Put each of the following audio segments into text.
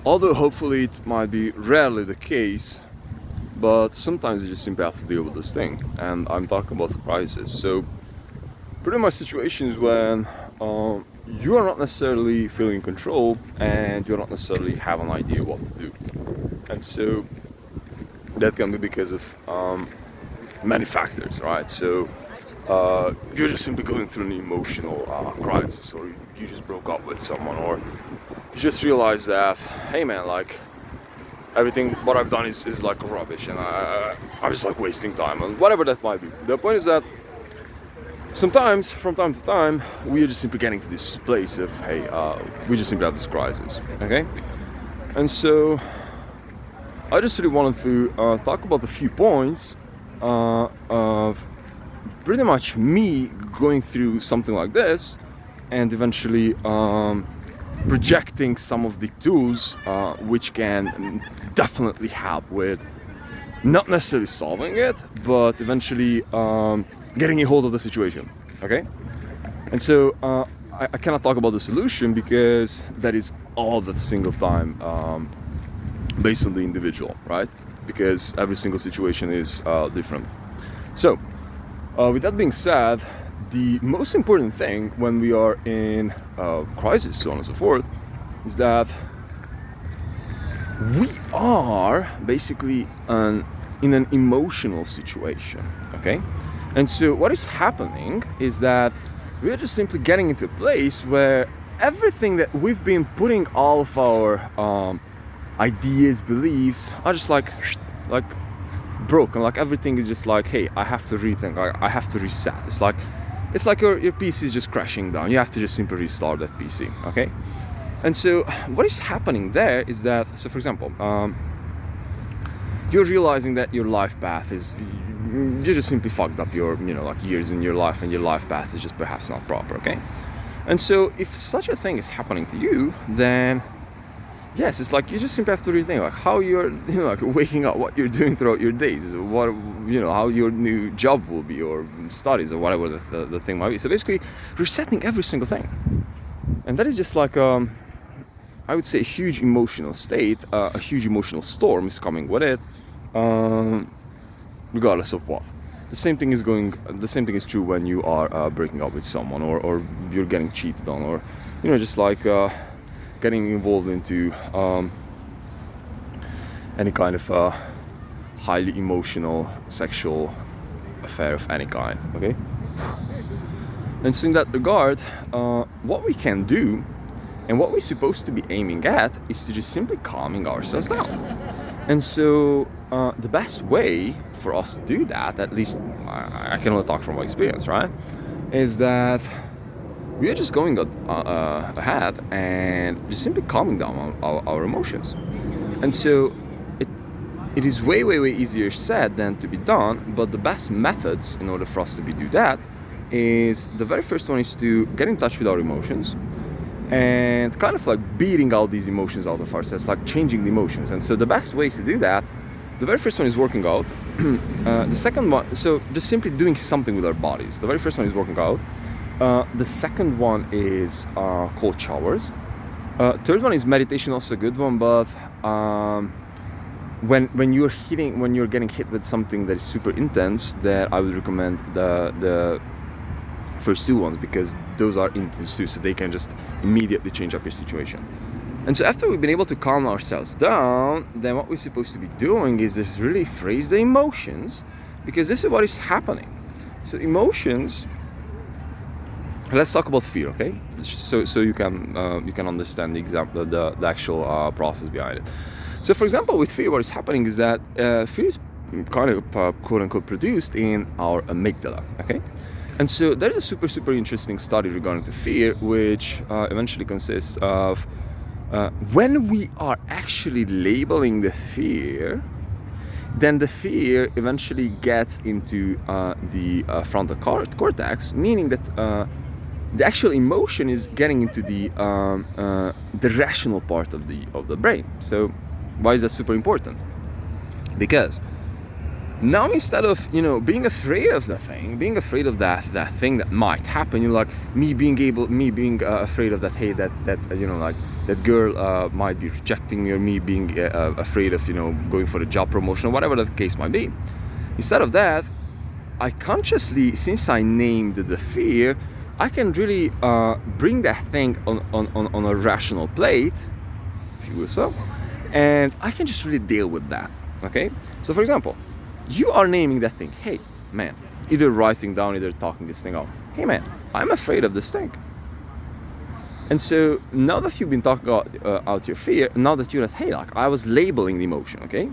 Although hopefully it might be rarely the case, but sometimes you just simply have to deal with this thing. And I'm talking about the crisis. So pretty much situations when you are not necessarily feeling in control and you don't necessarily have an idea what to do. And so that can be because of many factors, right? So you're just simply going through an emotional crisis, or you just broke up with someone, or you just realize that, hey man, like everything what I've done is like rubbish, and I'm just like wasting time, and whatever that might be. The point is that sometimes, from time to time, we are just simply getting to this place of, hey, we just simply have this crisis, okay? And so I just really wanted to talk about a few points of pretty much me going through something like this, and eventually projecting some of the tools which can definitely help with not necessarily solving it, but eventually getting a hold of the situation, okay? And so I cannot talk about the solution because that is all the single time based on the individual, right? Because every single situation is different. So with that being said, the most important thing when we are in a crisis, so on and so forth, is that we are basically in an emotional situation, okay? And so what is happening is that we are just simply getting into a place where everything that we've been putting all of our ideas, beliefs are just like broken. Like everything is just like, hey, I have to rethink, I have to reset. It's like your PC is just crashing down. You have to just simply restart that PC, okay? And so what is happening there is that, so for example, you're realizing that your life path is, you just simply fucked up your, like years in your life, and your life path is just perhaps not proper, okay? And so if such a thing is happening to you, then yes, it's like you just simply have to rethink like how you're, like waking up, what you're doing throughout your days, what, how your new job will be, or studies, or whatever the thing might be. So basically, resetting every single thing, and that is just like I would say a huge emotional state, a huge emotional storm is coming with it, regardless of what. The same thing is true when you are breaking up with someone, or you're getting cheated on, or just like getting involved into any kind of highly emotional sexual affair of any kind, okay? And so in that regard, what we can do and what we're supposed to be aiming at is to just simply calming ourselves down. And so the best way for us to do that, at least I can only talk from my experience, right, is that we are just going ahead and just simply calming down our emotions. And so it is way easier said than to be done, but the best methods in order for us to do that is, the very first one is to get in touch with our emotions and kind of like beating out these emotions out of ourselves, like changing the emotions. And so the best ways to do that, the very first one is working out. The second one, so just simply doing something with our bodies. The very first one is working out. The second one is cold showers. Third one is meditation, also a good one, but when you're getting hit with something that is super intense, that I would recommend the first two ones, because those are intense too, so they can just immediately change up your situation. And so after we've been able to calm ourselves down, then what we're supposed to be doing is just really phrase the emotions, because this is what is happening. So emotions, let's talk about fear, okay? So you can understand the example, the actual process behind it. So for example, with fear, what is happening is that fear is kind of quote unquote produced in our amygdala, okay? And so there's a super interesting study regarding to fear, which eventually consists of when we are actually labeling the fear, then the fear eventually gets into the frontal cortex, meaning that the actual emotion is getting into the rational part of the brain. So why is that super important? Because Now instead of being afraid of the thing, being afraid of that thing that might happen, like me being afraid of that, hey, that like that girl might be rejecting me, or me being afraid of going for a job promotion or whatever the case might be. Instead of that, I consciously, since I named the fear, I can really bring that thing on a rational plate, if you will so, and I can just really deal with that. Okay, so for example, you are naming that thing. Hey, man, either writing down, either talking this thing out. Hey, man, I'm afraid of this thing. And so now that you've been talking out your fear, now that you're at, hey, like I was labeling the emotion, okay?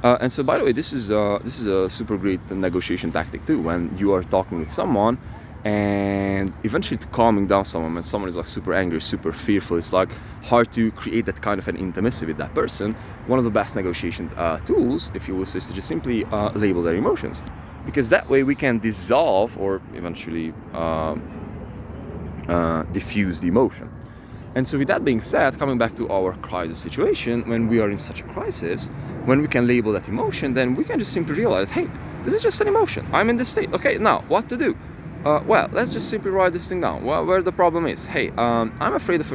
And so, by the way, this is a super great negotiation tactic too. When you are talking with someone, and eventually calming down someone when someone is like super angry, super fearful, it's like hard to create that kind of an intimacy with that person. One of the best negotiation tools, if you will, is to just simply label their emotions, because that way we can dissolve or eventually diffuse the emotion. And so with that being said, coming back to our crisis situation, when we are in such a crisis, when we can label that emotion, then we can just simply realize, hey, this is just an emotion. I'm in this state. Okay, now what to do? Well, let's just simply write this thing down. Well, where the problem is, hey, I'm afraid of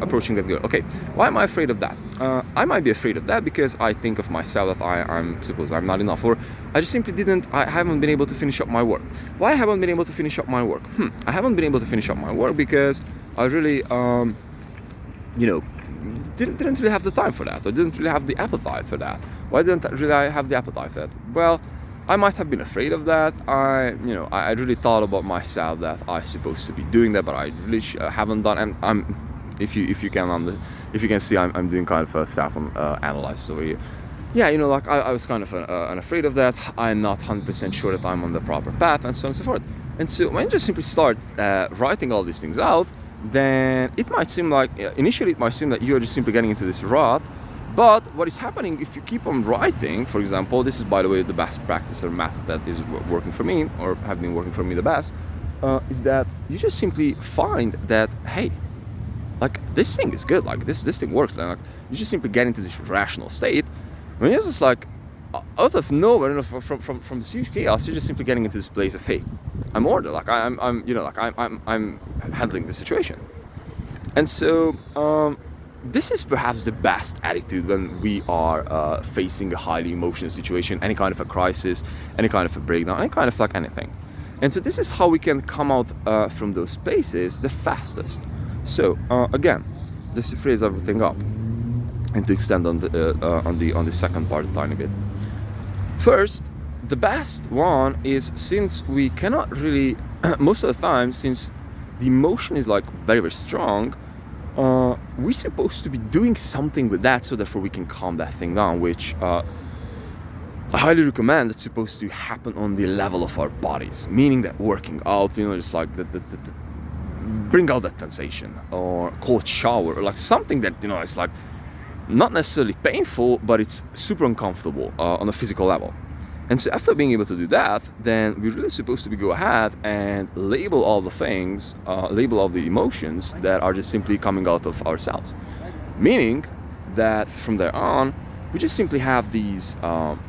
approaching that girl. Okay, why am I afraid of that? I might be afraid of that because I think of myself that I'm not enough, or I just simply I haven't been able to finish up my work. Why haven't been able to finish up my work? I haven't been able to finish up my work because I really, didn't really have the time for that, or didn't really have the appetite for that. Why didn't I really have the appetite for that? Well, I might have been afraid of that. I really thought about myself that I'm supposed to be doing that, but I really haven't done. And if you can see, I'm doing kind of a self analysis over here. Yeah, like I was kind of afraid of that. I'm not 100% sure that I'm on the proper path, and so on and so forth. And so when you just simply start writing all these things out, then it might seem like initially it might seem that you're just simply getting into this rut. But what is happening if you keep on writing, for example, this is, by the way, the best practice or method that is working for me, or have been working for me the best, is that you just simply find that, hey, like this thing is good, like this thing works, like you just simply get into this rational state. When you're just like out of nowhere, from this huge chaos, you're just simply getting into this place of, hey, I'm ordered, like I'm handling the situation. And so this is perhaps the best attitude when we are facing a highly emotional situation, any kind of a crisis, any kind of a breakdown, any kind of like anything. And so this is how we can come out from those places the fastest. So again, just to phrase everything up and to extend on the second part a tiny bit. First, the best one is, since we cannot really most of the time, since the emotion is like very, very strong, we're supposed to be doing something with that, so therefore we can calm that thing down, which I highly recommend. It's supposed to happen on the level of our bodies, meaning that working out, just like bring out that sensation, or cold shower, or like something that it's like not necessarily painful, but it's super uncomfortable on a physical level. And so after being able to do that, then we're really supposed to go ahead and label all the things, label all the emotions that are just simply coming out of ourselves. Meaning that from there on, we just simply have these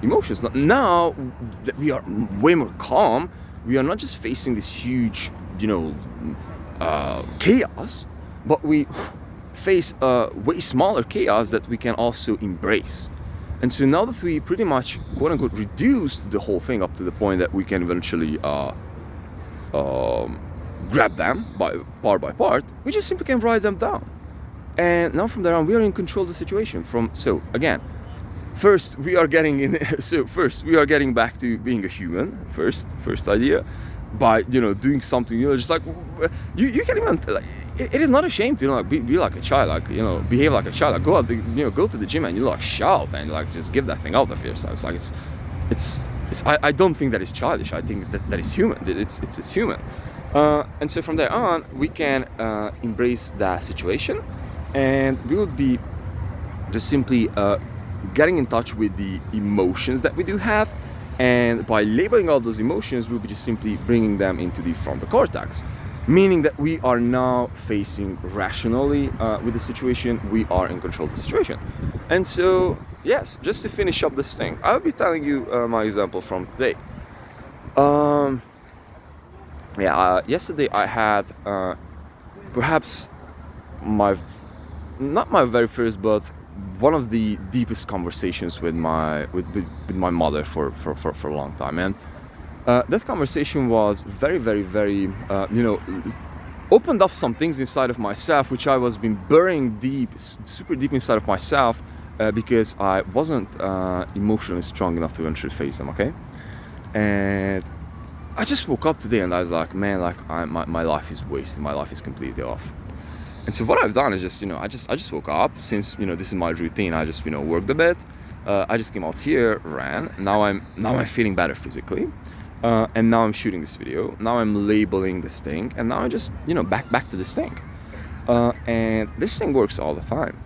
emotions. Now that we are way more calm, we are not just facing this huge, chaos, but we face a way smaller chaos that we can also embrace. And so now that we pretty much, quote unquote, reduced the whole thing up to the point that we can eventually grab them by part, we just simply can write them down. And now from there on, we are in control of the situation. First we are getting back to being a human. First idea, by doing something, just like you can even like. It is not a shame to be like a child, like behave like a child, like go out, go to the gym and like shout and like just give that thing out of yourself. It's like it's I don't think that is childish. I think that is human. It's human. And so from there on, we can embrace that situation, and we would be just simply getting in touch with the emotions that we do have, and by labeling all those emotions, we'll be just simply bringing them into the frontal cortex. meaning that we are now facing rationally with the situation. We are in control of the situation. And so, yes, just to finish up this thing, I'll be telling you my example from today. Yesterday I had perhaps my not my very first, but one of the deepest conversations with my mother for a long time. And that conversation was very, very, very, opened up some things inside of myself, which I was been burying deep, super deep inside of myself, because I wasn't emotionally strong enough to eventually face them. Okay, and I just woke up today and I was like, man, like my life is wasted. My life is completely off. And so what I've done is just, I just woke up. Since this is my routine, I just worked a bit. I just came out here, ran. Now I'm feeling better physically, and now I'm shooting this video. Now I'm labeling this thing, and now I just back to this thing, and this thing works all the time.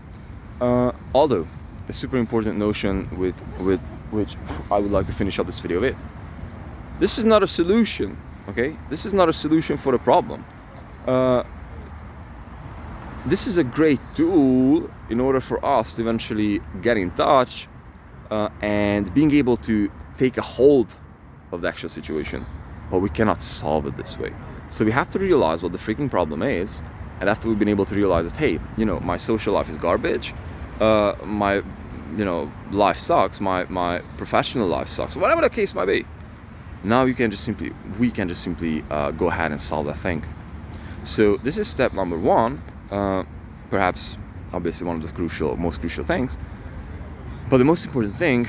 Although a super important notion with which I would like to finish up this video with. This is not a solution, okay? This is not a solution for the problem. This is a great tool in order for us to eventually get in touch and being able to take a hold of the actual situation, but we cannot solve it this way. So we have to realize what the freaking problem is, and after we've been able to realize that, hey, my social life is garbage, my life sucks, my professional life sucks, whatever the case might be. Now we can just simply go ahead and solve that thing. So this is step number one, perhaps obviously one of the most crucial things. But the most important thing,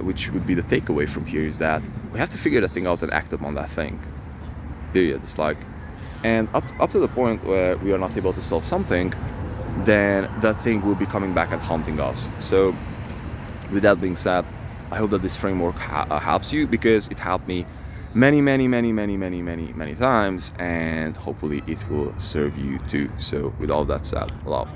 which would be the takeaway from here, is that we have to figure that thing out and act upon that thing. Period. It's like, and up to the point where we are not able to solve something, then that thing will be coming back and haunting us. So with that being said, I hope that this framework helps you, because it helped me many times, and hopefully it will serve you too. So with all that said, love.